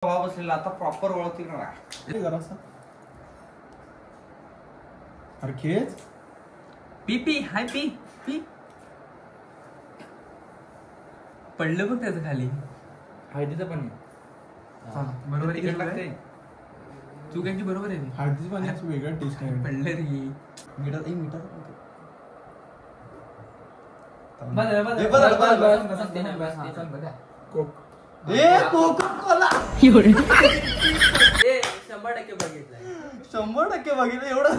भाव बसलेला आता प्रॉपर ओळखतील ना जरासा अरे खेच पी पी हाय पी पी पडलं पण त्याचं खाली हळदीचं पण बरोबर तिखट लागते तू त्यांची बरोबर आहे हळदीचं पाण्याचं वेगळं टेस्ट आहे. पडलं रे मिठात शंभर टक्के बघितलंय 100% बघितलं एवढं.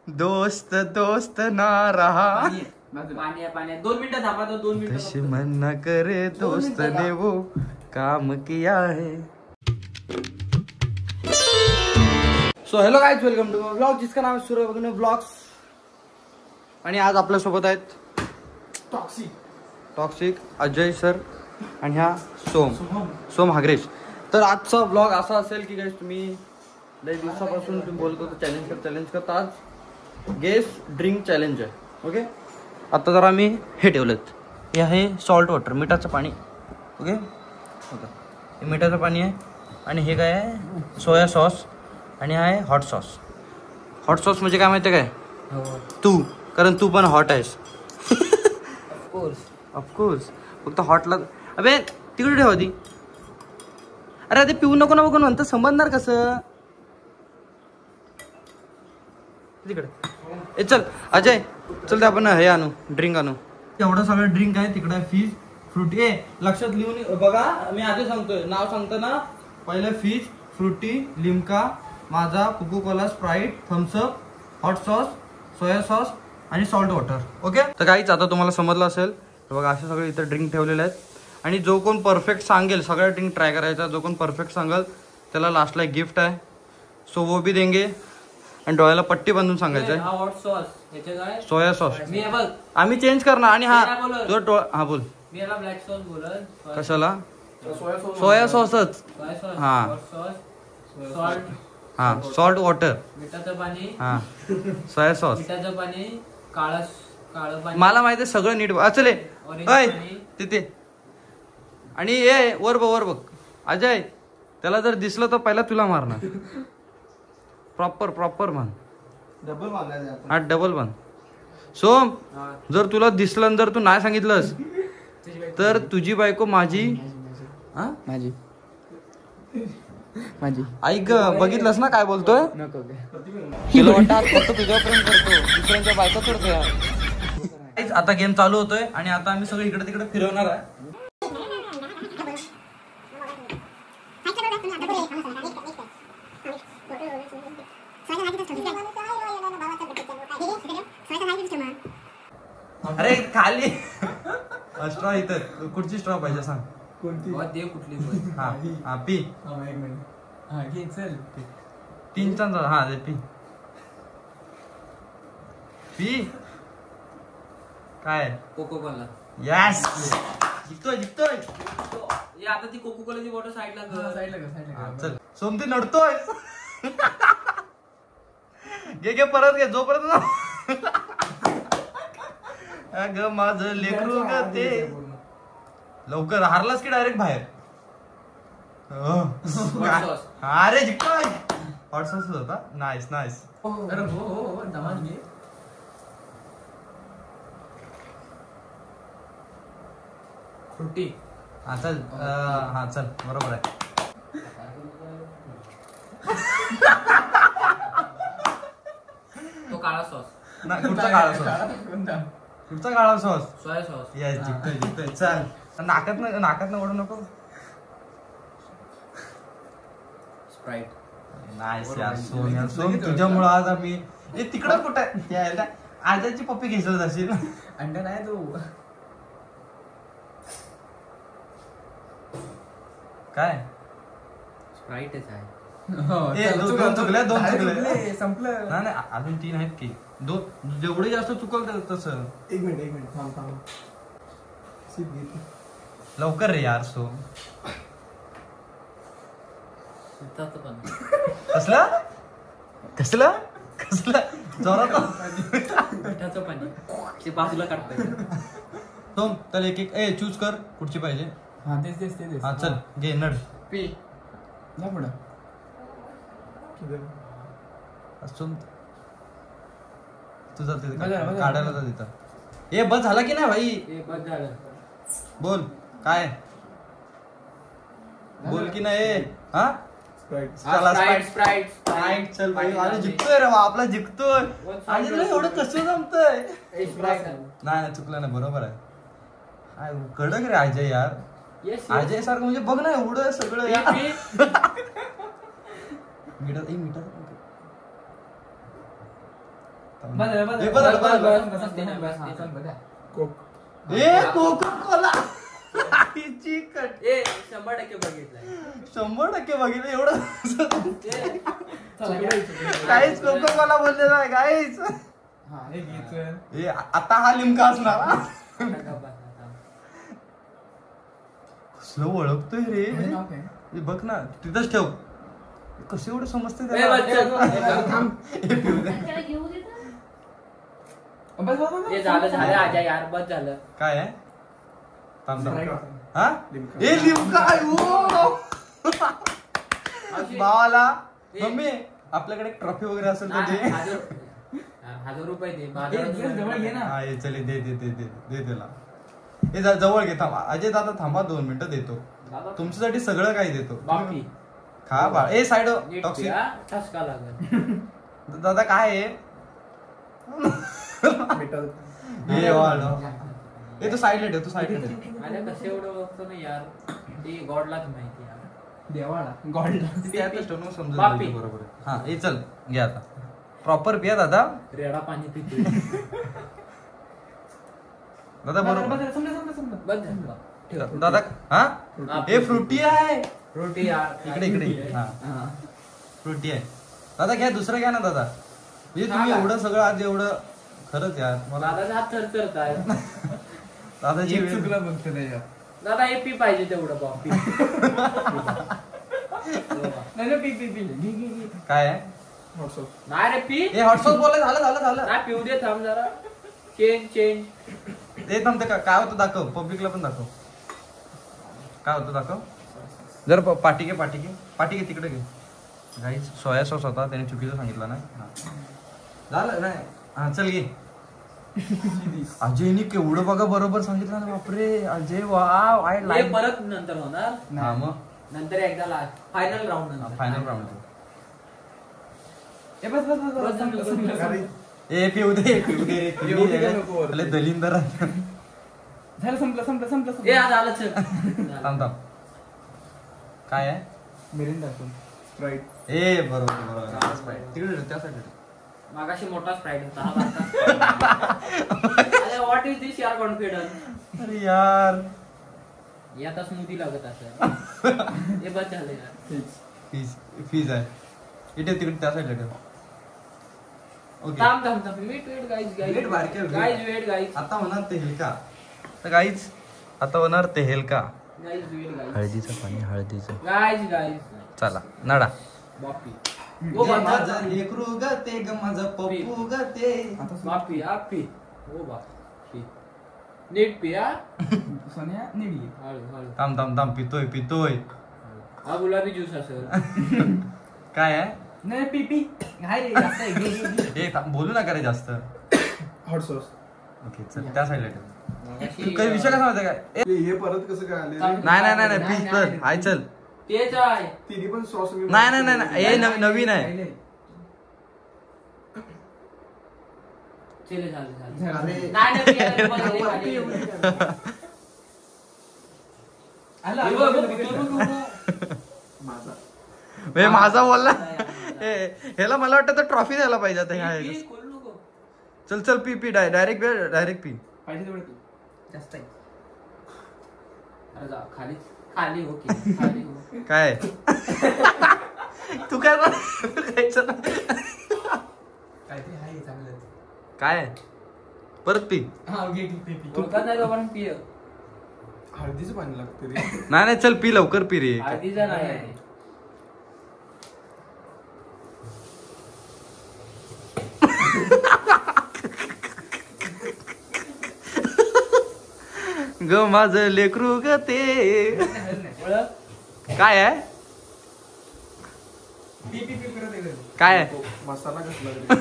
दोस्त दोस्त ना रहा पाणी 2 मिनिटं थांबा तो 2 मिनिटं दुश्मन न करे दोस्त ने वो काम किया है. So hello guys, welcome to my blog जिसका नाम है सूर्य भगन ब्लॉग्स. आणि आज आपल्या सोबत आहेत टॉक्सिक अजय सर आणि ह्या सोम हागरेश. तर आजचा ब्लॉग असा असेल की गाइस तुम्ही लई दिवसापासून तुम्ही बोलत होतो चॅलेंज करता. आज गेस ड्रिंक चॅलेंज आहे. ओके, आता जर आम्ही हे ठेवलेत, हे आहे सॉल्ट वॉटर, मिठाचं पाणी. ओके, हे मिठाचं पाणी आहे. आणि हे काय आहे सोया सॉस आणि हा आहे हॉट सॉस. हॉट सॉस म्हणजे काय माहिती आहे काय? तू, कारण तू पण हॉट आहेस. ऑफकोर्स फक्त हॉटला. अबे तिकडे ठेवा ती. अरे ते पिऊ नको ना बघून म्हणतं, समजणार कसं तिकडे. ए चल अजय, चल ते आपण हे आणू, ड्रिंक आणू. एवढं सगळं ड्रिंक आहे. तिकडे फीज फ्रुटी. ए लक्षात लिहून बघा, मी आधी सांगतोय, नाव सांगतो ना. पहिलं fees, Frooti, Limca, Maaza, Coca Cola, Sprite, Thums Up, hot sauce, soya sauce आणि सॉल्ट वॉटर. ओके, तर काहीच आता तुम्हाला समजलं असेल. बघा असे सगळे इथं ड्रिंक ठेवलेले आहेत. आणि जो कोण परफेक्ट सांगेल सगळ्या ड्रिंक ट्राय करायचा, जो कोण परफेक्ट सांगेल त्याला लास्टला एक गिफ्ट आहे. सो वो भी देंगे. आणि डोळ्याला पट्टी बांधून सांगायचं आहे हॉट सॉस सोया सॉस. मी बघ आम्ही चेंज करणार. आणि हा जो हा बोल, मी याला ब्लॅक सॉस बोलत. कशाला? सोया सॉसच. हा सॉल्ट, हा सॉल्ट वॉटर, मिठाचं पाणी, हा सोया सॉस, मिठाचं पाणी, काळं पाणी. मला माहिती आहे सगळं नीट. चले तिथे. आणि ये वर बघ अजय, त्याला जर दिसलं तर पहिला तुला मारणार. प्रॉपर मान, डबल मारला. हा डबल मान. सोम, जर तुला दिसलं जर तू नाही सांगितलंस तर तुझी बायको माझी ऐक, बघितलंस ना काय बोलतोय. फक्त तुझ्यापर्यंत करतो, दुसऱ्यांच्या बायको करतोय. आता गेम चालू होतोय आणि आता आम्ही सगळं इकडे तिकडे फिरवणार आहे. अरे खाली स्ट्रॉ इथं. कुठची स्ट्रॉ पाहिजे सांग? कोणती दे कुठली? हा पी. एक मिनिट. हा घे चल. 3 चमचा. हा दे पी. पी काय? Coca Cola. यस, जिंकतोय. ये आता ती कोको कोलाची बॉटल साईडला कर. चल सोम, ती नडतोय. घे परत घे जोपर्यंत. ग माझं लेकरू ग ते. लवकर हारलास की डायरेक्ट बाहेर. अरे जिंकतोय. हॉट सॉस होता. नाईस. अरे हो दमान घे. फ्रुटी. हा चल बरोबर आहे. तो काळा सॉस. नाही, कुठचा काळा सॉस? कुठचा काळा सॉस? Soya sauce. येस, जिंकतोय. चल नाकात ओढू नको. स्प्राईट. नाईस यार सोम, तुझ्यामुळं आज आम्ही तिकडं कुठं आजाची पप्पी घेतलं जाशील. अंडा नाही तो काय? स्प्राईटच आहे. दोन चुकले. संपलं. नाही अजून 3 आहेत की. जेवढे जास्त चुकल तसं. एक मिनिट थांब. लवकर रे यार सोम. कसलं जोरात. मिठाचं पाणी ते बाजूला काढतोय. सोम, तर एक चूज कर कुठची पाहिजे. हा तेच हा चल घे नड पी जा पुढं असून तुझा तिथे बघा. काढायला जा तिथं. ए बस झाला की नाही भाई? हे बस झालं. बोल काय बोल की नाही हा चला स्प्राईट स्प्राईट स्प्राईट चल भाई अरे जिंकतोय रे बा आपला जिंकतोय आणि तुला एवढं कसं जमतंय नाही चुकलं नाही बरोबर आहे काय कडक रे अजय यार अजय सारखं म्हणजे बघ ना एवढं सगळं यार कोको कोला 100% बघितलंय 100% बघितलं एवढं काहीच कोको कोला बोललेला आहे काहीच आता हा लिमका असणार कसं ओळखतोय रे हे बघ ना तिथंच ठेव कसं एवढं समजते झालं आजा यार बस झालं काय आहे हा हे लिमका भावाला मम्मी आपल्याकडे ट्रॉफी वगैरे असेल तर दे 1000 रुपये दे हा हे चल दे दे दे दे दे त्याला हे जवळ घे थांबा अजय दादा थांबा 2 मिनिटं देतो तुमच्यासाठी सगळं काही देतो बाकी खा बा ए साइड टॉक्सिक ठसका लागल दादा काय आहे हे वाढ ए तू साइडला ठेव तू साइडला ठेव अरे कसे एवढं बघतो ना यार ते गॉडलाच माहिती यार देवाला गॉडला त्यातच ठेवून समजून बरोबर आहे हा हे चल घे आता प्रॉपर पिया दादा रेडा पाणी पितो दादा बरोबर बस झालं दादा हा हे फ्रुटी आहे रोटी यार इकडे इकडे हा फ्रुटी आहे दादा घ्या दुसरं घ्या ना दादा म्हणजे तुम्ही एवढं सगळं आज एवढं खरंच यार मला दादाचा हात थरथरत आहे दादाची चुकला बघतो त्याच्यात दादा हे पी पाहिजे तेवढं बाप काय आहे नाही रे पी हे हॉटस्पॉट बोलले झालं नाही पिऊ दे थांब जरा चेंज ते थांबते का काय होतं दाखव पब्लिकला पण दाखव काय होतं दाखव जर पाटी घे तिकडे घे गाईस सोया सॉस होता त्याने चुकीचं सांगितलं ना झालं नाही हा चल घे अजयने केवढं बघा बरोबर सांगितलं ना बापरे अजय वाव आय लाईक परत नंतर होणार हा मग नंतर एकदा फायनल राऊंड फायनल राऊंड अरे ए पिऊ दे दलिंदर झालं संपलं ए आज आलं चल थांब काय आहे मिरिंडा स्प्राईट ए बरोबर तिकडे त्या साईडला मागाशी मोठा स्प्राईट होता अरे व्हॉट इज दिस यार कॉन्फिडन्स अरे यार हे आता स्मूथी लागत असं हे बस झालं यार फीज आहे इथे तिकडे त्या साईडला ठेव ओके थांब वेट गाईज आता होणार ते हेलका तर गाईज आता होणार ते हेलका गाईज हळदीचं पाणी हळदीचं गाईज चला नडा बापी माझं लेकरू ग ते ग माझं पप्पू ग ते बापी आपी ओ बापी नीट पिया सोन्या निडी थांब थांब थांब पितोय हा गुलाबी ज्यूस असेल काय आहे नाही पी ए बोलू नका रे जास्त हॉट सॉस ओके चल त्या साईडला ठेव काही विषय कसा होता काय हे परत कसं काय आले नाही प्लीज चल हाय चल तेच आहे तिन्ही पण सॉस नाही हे नवीन आहे झाले माझा बोलला ह्याला मला वाटतं तर ट्रॉफी द्यायला पाहिजे आता ह्या चल पी डायरेक्ट पी पाहिजे तेवढं पी जास्त आहे खाली हो खाली हो काय तू काय खायचं काय परत पी पिय हळदीचं पाणी लागतं रे नाही चल पी लवकर पी रे हळदीचा नाही ग माझं लेकरू ग ते ओळख काय आहे काय आहे मसाला कसला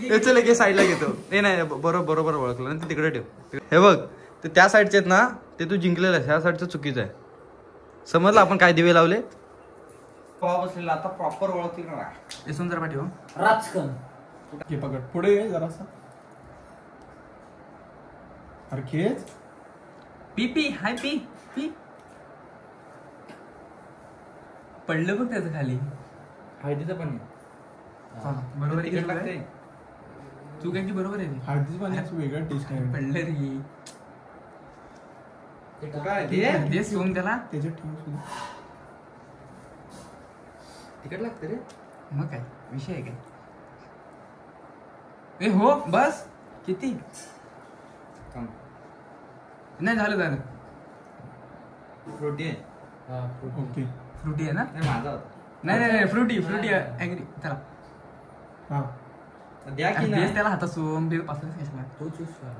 हे चल एक साईडला घेतो हे नाही बरोबर ओळखलं ना ते तिकडे ठेव हे बघ ते त्या साईडचे आहेत ना ते तू जिंकलेलं आहे ह्या साईडचं चुकीचं आहे समजलं आपण काय दिवे लावले पवा बसलेला आता प्रॉपर ओळखतील ना हे सुंदर पाठी हो राजकन हे पकड पुढे ये जरासा अरे खेच पी पी हाय पी पी पडलं बघ त्याचं खाली हळदीचं पण बरोबर आहे की तिखट लागते चुकायची बरोबर आहे ती. हळदीच पाण्याचं वेगळं टेस्ट आहे पडलं रे काय तेच घेऊन त्याला त्याच्यात ठेवू सुद्धा तिखट लागते रे मग काय विषय आहे काय ए हो बस किती नाही झालं रोटी आहे ओके फ्रुटी आहे ना नाही माझा होता नाही फ्रुटी ऍग्री त्याला हा द्या की अरे नाही तेच त्याला हातात सोम ते पासून कशाला तो चूज कर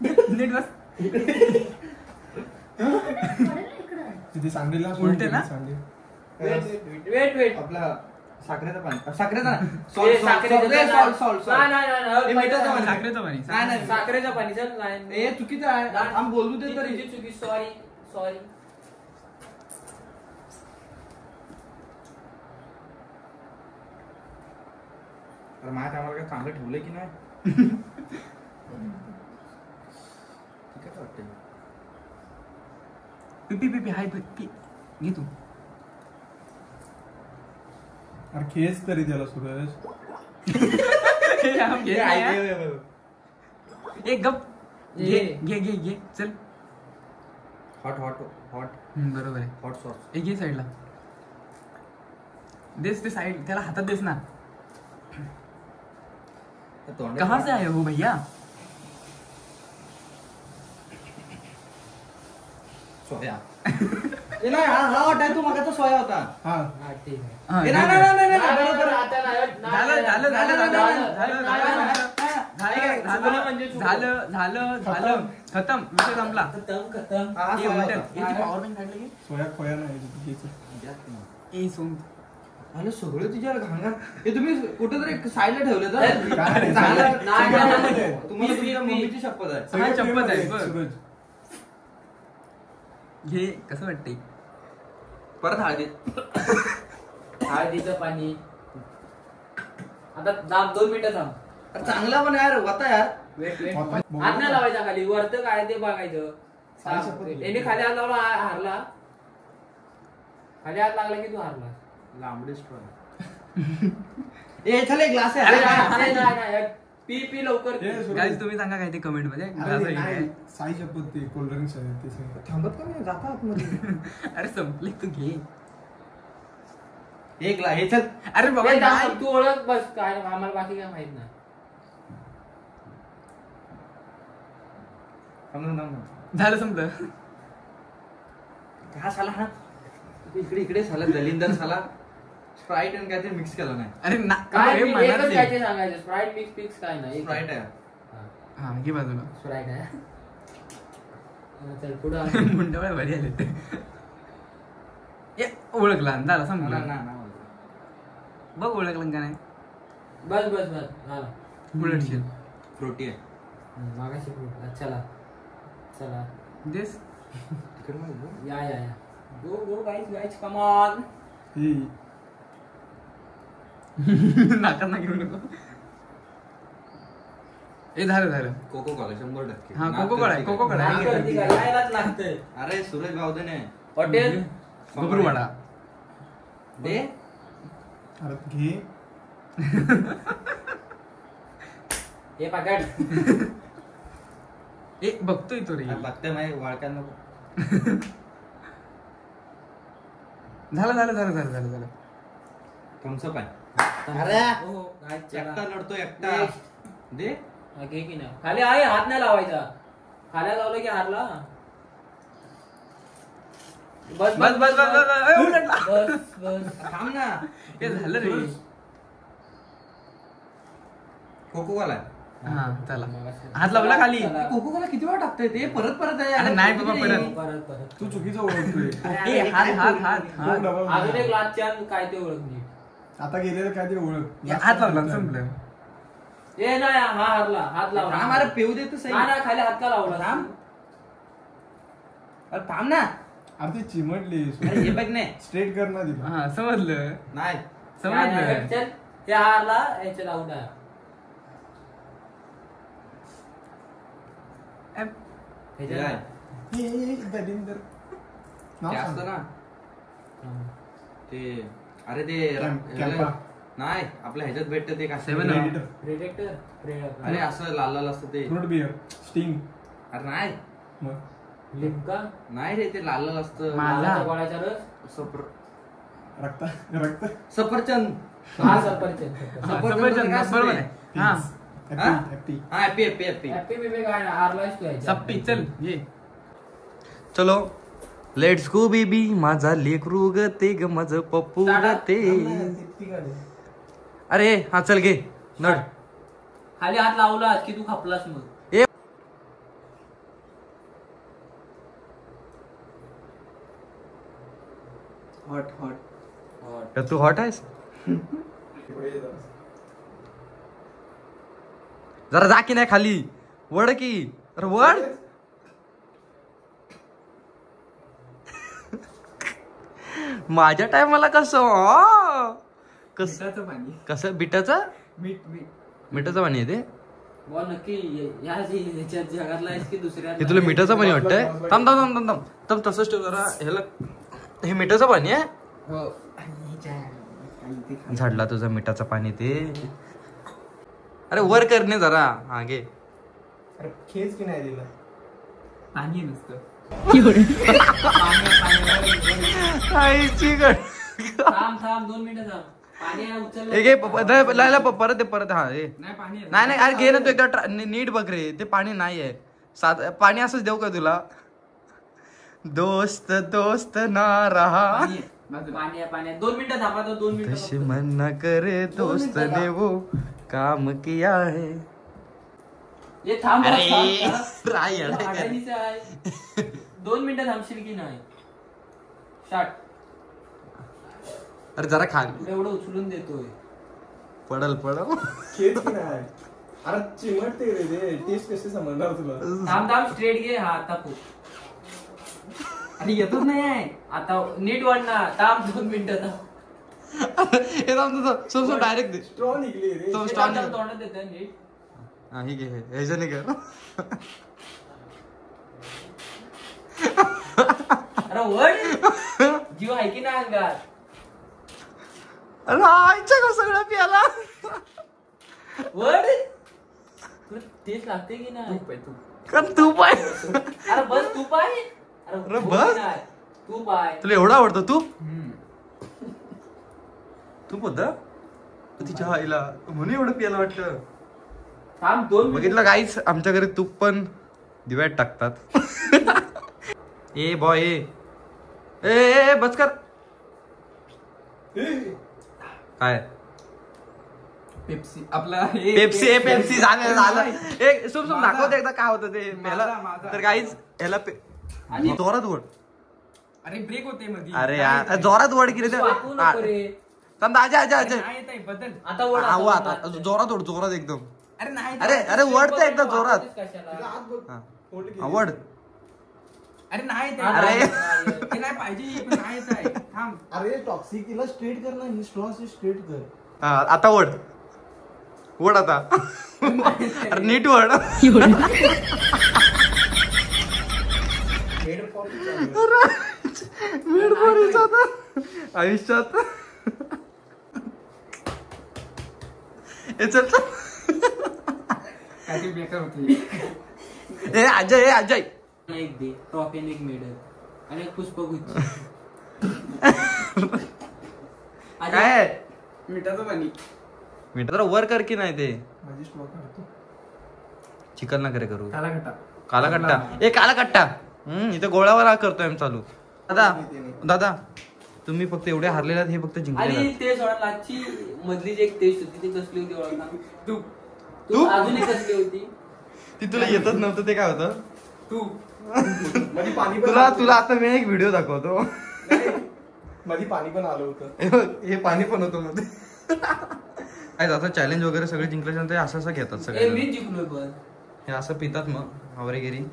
नीट बस तिथे सांगेल ना उलटे ना? सांगेल वेट आपला साखरेचं पाणी साखरेचा साखरेचं पाणी साखरेचं पाणी चल नाही हे चुकीचं आहे आम्ही बोलू दे तरी चुकी सॉरी अरे माझ्या आम्हाला काय चांगलं ठेवलंय की नाही तिखट वाटतंय. पी पी पी हाय पी घे तू अरे खेच तरी त्याला सूरज एक गप घे चल हॉट बरोबर आहे हॉट सॉस एक घे साईडला देस ते साइड त्याला हातात देस ना कहाँ से आए हो भैया सोया नाही हा हॉट आहे तू मग तो सोया होता हा हा ठीक आहे हा, ए, घे, नाही, घे. नाही, नाही, नाही, नाही, बरोबर आहे. आता नाही, झालं खतम विषय संपला खतम हा, ए, सोया उलटं. होता. याची power bank काढली की? सोया खोया नाही घ्यायचं ए सोम अरे सगळं तुझ्या घाणघाण हे तुम्ही कुठेतरी साईडला ठेवलं तर काय? चांगलं- नाही, चांगलं- नाही, नाही. तुम्हाला तुमच्या मम्मीची शपथ आहे हा, चप्पल आहे, बरं. सूरज घे कसं वाटतंय परत हळदी हळदीचं पाणी आता थांब 2 मिनिटं थांब अरे चांगला पण यार होता यार वेट आता- हात नाही लावायचा खाली वरत काय ते बघायचं काय शपथ घे. याने खाली हात लावला हारला खाली हात लागला की तू हारला लांबडी ए चल एक ग्लास अरे आहे नाही, पी लवकर ए, सूरज. गाईज तुम्ही सांगा काय ते कमेंट मध्ये अरे ग्लास आहे नाही, काय? साई शपथ ते कोल्ड्रिंक्स आहे ते सांग. थांबत का नाही जाता आतमध्ये अरे संपले तू घे एक ग्लास हे चल अरे बाबा ए, थांब, नाही. तू ओळख बस काय आम्हाला बाकी काय माहित नाही झालं संपलं हा साला हा इकडे साला दलिंदर साला स्प्राईट आणि काहीतरी मिक्स केला नाही अरे ना काय हे मी मनात एकच दे. काय ते सांगायचं स्प्राईट मिक्स पिक्स काय नाही स्प्राईट आहे हा घे बाजूला स्प्राईट आहे हा, चल पुढं मुंडवळ्या भारी आले ते ए, ओळखला झाला ना, संपलं ना, ना. बघ ओळखलं का नाही बस झाला उलटशील फ्रुटी आहे मागाशी fruit. चला देस तिकडे नाही गं. या गो गाईज कम ऑन हे नाकात ना घेऊ नको ए झालं कोको कोला 100% हा, नाक कोको कोला आहे, करते कोको काय? कोला आहे. नाक करती का? यायलाच लागतंय अरे सूरज गावदेने हॉटेल गोबरवाडा दे अरे घे हे पाकट ए बघतोय तो रे बघते माही वाळक्यात नको झालं थम्सअप आहे अरे हो गाईज एकटा लढतो एकटा दे घे की नाही खाली आहे हात नाही लावायचा खाली लावलं की हारला बस बस. ए, उलटला. बस थांब ना ए, झालं रे कोको कोला हा चला हात लावला खाली. कोको कोला किती वेळा टाकतोय ते परत परत आहे. अरे नाही बाबा परत. परत तू चुकीचं ओळखतोय. ए हात हात हात तो हात डबा अजून एक लास्ट चान्स काय ते ओळख नाही. आता गेलेलं काय ते ओळख. हात लावला संपलं. ए नाही हा हरला हात लावला. थांब अरे पेऊ देतो सही. नाही नाही, खाली हात का लावला थांब. अरे थांब ना. अरे ते चिमटली. अरे हे बघ नाही. स्ट्रेट कर ना तिला. हा समजलं नाही नाही, नाही, समजलं. चल ते हारला याच्या लावून आहे. हे काय? हे दलिंदर. नाव ते सांग. असतं ना ते अरे ते कॅम्पा. नाही आपल्या ह्याच्यात भेटतं ते काय Seven Predator. प्रेडेक्टर अरे असं लाल लाल असतं ते. Fruit beer. स्टिंग. अरे नाही लिमका नाही रे ते लाल लाल असतं. माझा. गोळ्याचा रस. रक्त रक्त. सफरचंद. हा सफरचंद. सफरचंद बरोबर आहे. हा हॅपी. हा happy happy happy. Happy baby काय ना हारलाच तू याच्यात. सप्पी चल ये. चलो लेट्स गो बेबी. माझा लेकरू ग ते ग माझं पप्पू ग ते. अरे हा चल घे नड. खाली हात लावलास की तू खपलास मग. Hot hot. तू हॉट आहेस. जरा जा की नाही खाली वड की. अरे वड. माझ्या टायमाला कसं मिठाचं पाणी. कसं बिटाचं मीठ मीठ. मिठाचं पाणी आहे ते. बुवा नक्की याच्या जगातला आहेस की दुसऱ्या. हे तुला मिठाचं पाणी वाटतंय. थांब थांब थांब थांब थांब थांब तसंच ठेव जरा. ह्याला हे मिठाचं पाणी आहे. हो. झाडला तुझं मिठाचं पाणी ते. अरे वर करणे जरा. हा घे. अरे खेच की नाही दिला. पाणी आहे नुसतं. थांब थांब 2 मिनिटं थांब. पाणी आहे, उचल. हे घे लायला परत दे परत. हा हे नाही पाणी आहे. नाही नाही अरे घे ना तू एकदा नीट बघ रे. ते पाणी नाही आहे साध पाणी. असंच देऊ का तुला. दोस्त दोस्त ना रहा. पाणी आहे. बाजूला. पाणी आहे पाणी आहे. 2 मिनिटं थांबा तो 2 मिनिटं. दुश्मन न करे दोस्त ने वो काम किया है. ये थांब अरे थांब. राय अडे. अडाणीचं आहे. 2 मिनिटं थांबशील की नाही. स्टार्ट. अरे जरा खा. एवढं उचलून देतोय. पडल पडल. खेच की नाही. अरे चिमटते रे ते. टेस्ट कशी समजणार तुला. थांब थांब स्ट्रेट घे. हा आता खूप. अरे येतच नाही आहे. आता नीट वाढणार. थांब 2 मिनिटं थांब. हे थांब तुझं डायरेक्ट दे. स्ट्रॉ निघली रे. तो हे स्टॉल थांब, तोंडात देतोय नीट. हा ही घे ह्याच्याने कर. अरे वड जीव आहे की नाही अंगात. अरे आईच्या का सगळं प्याला. वड तुला तेच लागते की नाही. तूप आहे तूप. कारण तू पाय. अरे बस तू पाय. अरे बस. तू पाय. तुला एवढं आवडतं तू. हम्म. तू होतं तिच्या आईला म्हणून एवढं प्यायला वाटतं. थांब 2 मिनिटं. बघितलं काहीच आमच्या घरी तूप पण दिव्यात टाकतात. ए बॉय ए बस कर. काय पेप्सी आपला हे- पेप्सी पेप्सी झालं झालं. एक सुम सुम माझा. दाखवते एकदा काय होतं ते माझा, पहिला. माझा. तर काहीच ह्याला आणि- जोरात ओढ. अरे ब्रेक होते मध्ये. अरे नाही यार येत आहे. जोरात ओढ की रे. तू वाकू नको रे. थांब अजय अजय अरे अजय. नाही येत आहे बदल. आता वड हा, आता आता वड. जोरात ओढ जोरात एकदम. अरे नाही येत अरे आहे. अरे वड तर एकदा जोरात. कशाला? आत बघ. हा. ओढ की. हा, वड. अरे नाही येत अरे. आहे. अरे. ते नाही पाहिजे पण नाही येत आहे. थांब. अरे टॉक्सिक तिला स्ट्रेट कर ना. ही स्ट्रॉ स्ट्रेट कर. हा, आता ओढ ओढ आता. अरे नीट ओढ. Head pop. मीठ पडीच आता आयुष्यात. हे चल चल. काहीतरी बेकार होते. ए अजय ए अजय. एक दे ट्रॉफी आणि एक मेडल आणि एक पुष्पगुच्छ. काय मिठाचं पाणी. मीठ जरा वर कर की नाही ते. माझी स्ट्रॉ काढतो. चिकन ना करे करू. काला घटा. काला कट्टा. ए काला कट्टा. इथे गोळावर करतोय आम्ही चालू. दादा दादा तुम्ही फक्त एवढे हारलेले आहात. हे फक्त जिंकले आणि ते सोडा लाची मधली जी एक टेस्ट होती ती कसली होती ओळखा. तूप. तू अजून एक कसली होती ती तुला येतच नव्हतं ते काय होतं तू मध्ये पाणी पण तुला आलं तुला आता मी एक व्हिडिओ दाखवतो नाही, मध्ये पाणी पण आलं होतं. हे बघ, हे पाणी पण होतं मध्ये आता चॅलेंज वगैरे सगळे जिंकल्याच्यानंतर असं असं घेतात ए सगळे मी जिंकलोय पण हे असं पितात मग हवरेगिरी